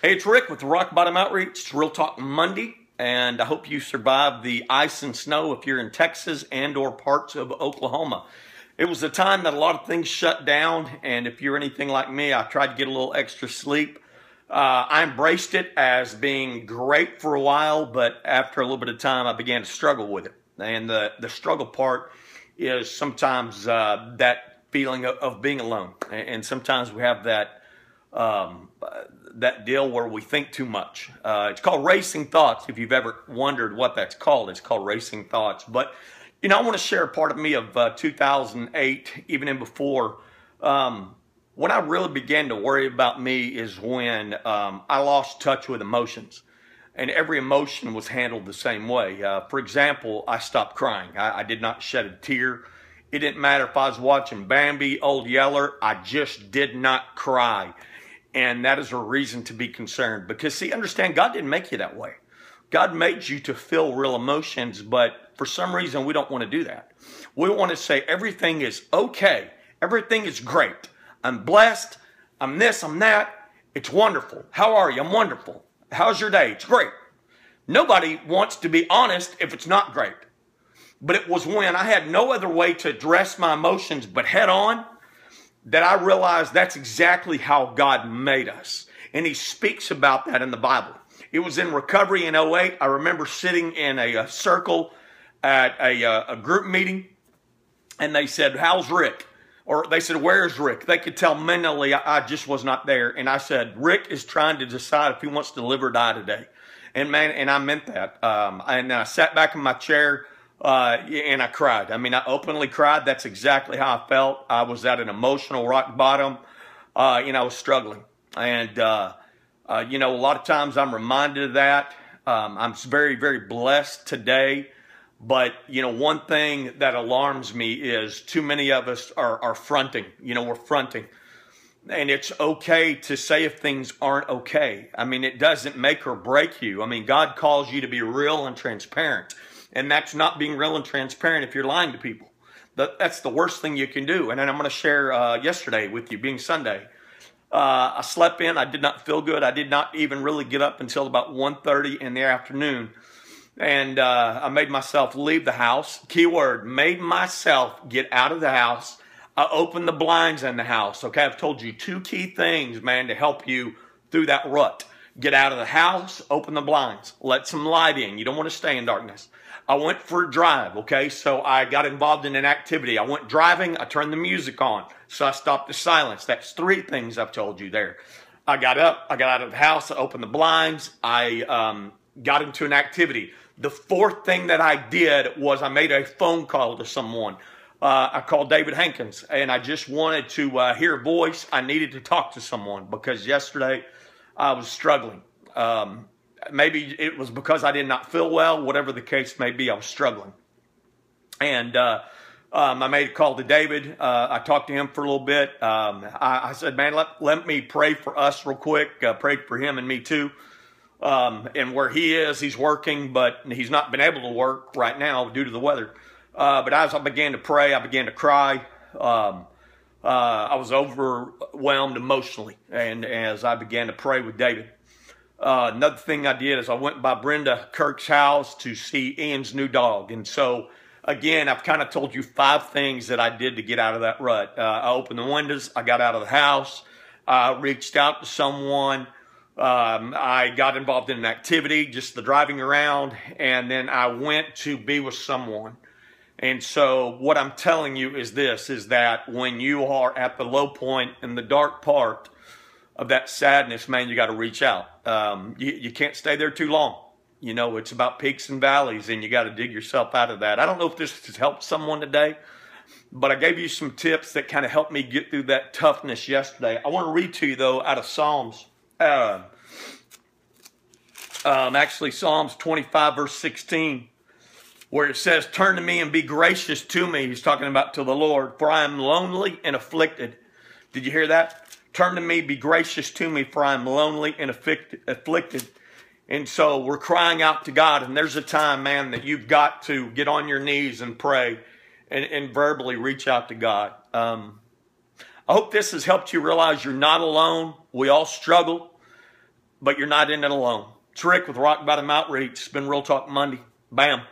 Hey, it's Rick with the Rock Bottom Outreach. It's Real Talk Monday, and I hope you survived the ice and snow if you're in Texas and or parts of Oklahoma. It was a time that a lot of things shut down, and if you're anything like me, I tried to get a little extra sleep. I embraced it as being great for a while, but after a little bit of time, I began to struggle with it. And the struggle part is sometimes that feeling of being alone. And sometimes we have that that deal where we think too much. It's called racing thoughts. If you've ever wondered what that's called, it's called racing thoughts. But, you know, I want to share a part of me of 2008, even in before. When I really began to worry about me is when I lost touch with emotions. And every emotion was handled the same way. For example, I stopped crying. I did not shed a tear. It didn't matter if I was watching Bambi, Old Yeller. I just did not cry. And that is a reason to be concerned. Because, see, understand, God didn't make you that way. God made you to feel real emotions, but for some reason, we don't want to do that. We want to say everything is okay. Everything is great. I'm blessed. I'm this, I'm that. It's wonderful. How are you? I'm wonderful. How's your day? It's great. Nobody wants to be honest if it's not great. But it was when I had no other way to address my emotions but head on that I realized that's exactly how God made us. And He speaks about that in the Bible. It was in recovery in '08. I remember sitting in a circle at a group meeting, and they said, "How's Rick?" Or they said, "Where's Rick?" They could tell mentally I just was not there. And I said, "Rick is trying to decide if he wants to live or die today." And man, and I meant that. And I sat back in my chair and I cried. I mean, I openly cried. That's exactly how I felt. I was at an emotional rock bottom. I was struggling. And, a lot of times I'm reminded of that. I'm very, very blessed today. But, one thing that alarms me is too many of us are fronting. We're fronting. And it's okay to say if things aren't okay. I mean, it doesn't make or break you. I mean, God calls you to be real and transparent. And that's not being real and transparent if you're lying to people. That's the worst thing you can do. And then I'm going to share yesterday with you, being Sunday. I slept in. I did not feel good. I did not even really get up until about 1:30 in the afternoon. And I made myself leave the house. Keyword, made myself get out of the house. I opened the blinds in the house. Okay, I've told you two key things, man, to help you through that rut. Get out of the house, open the blinds, let some light in. You don't want to stay in darkness. I went for a drive, okay, so I got involved in an activity. I went driving, I turned the music on, so I stopped the silence. That's three things I've told you there. I got up, I got out of the house, I opened the blinds, I got into an activity. The fourth thing that I did was I made a phone call to someone. I called David Hankins, and I just wanted to hear a voice. I needed to talk to someone because yesterday I was struggling. Maybe it was because I did not feel well. Whatever the case may be, I was struggling. And I made a call to David. I talked to him for a little bit. I said, man, let me pray for us real quick. Pray for him and me too. And where he is, he's working, but he's not been able to work right now due to the weather. But as I began to pray, I began to cry. I was overwhelmed emotionally, and as I began to pray with David. Another thing I did is I went by Brenda Kirk's house to see Ian's new dog. And so, again, I've kind of told you 5 things that I did to get out of that rut. I opened the windows. I got out of the house. I reached out to someone. I got involved in an activity, just the driving around, and then I went to be with someone. And so what I'm telling you is this, is that when you are at the low point in the dark part of that sadness, man, you got to reach out. You can't stay there too long. It's about peaks and valleys, and you got to dig yourself out of that. I don't know if this has helped someone today, but I gave you some tips that kind of helped me get through that toughness yesterday. I want to read to you, though, out of Psalms. Actually, Psalms 25, verse 16. Where it says, turn to me and be gracious to me. He's talking about to the Lord, for I am lonely and afflicted. Did you hear that? Turn to me, be gracious to me, for I am lonely and afflicted. And so we're crying out to God, and there's a time, man, that you've got to get on your knees and pray and verbally reach out to God. I hope this has helped you realize you're not alone. We all struggle. but you're not in it alone. It's Rick with Rock Bottom Outreach. It's been Real Talk Monday. Bam.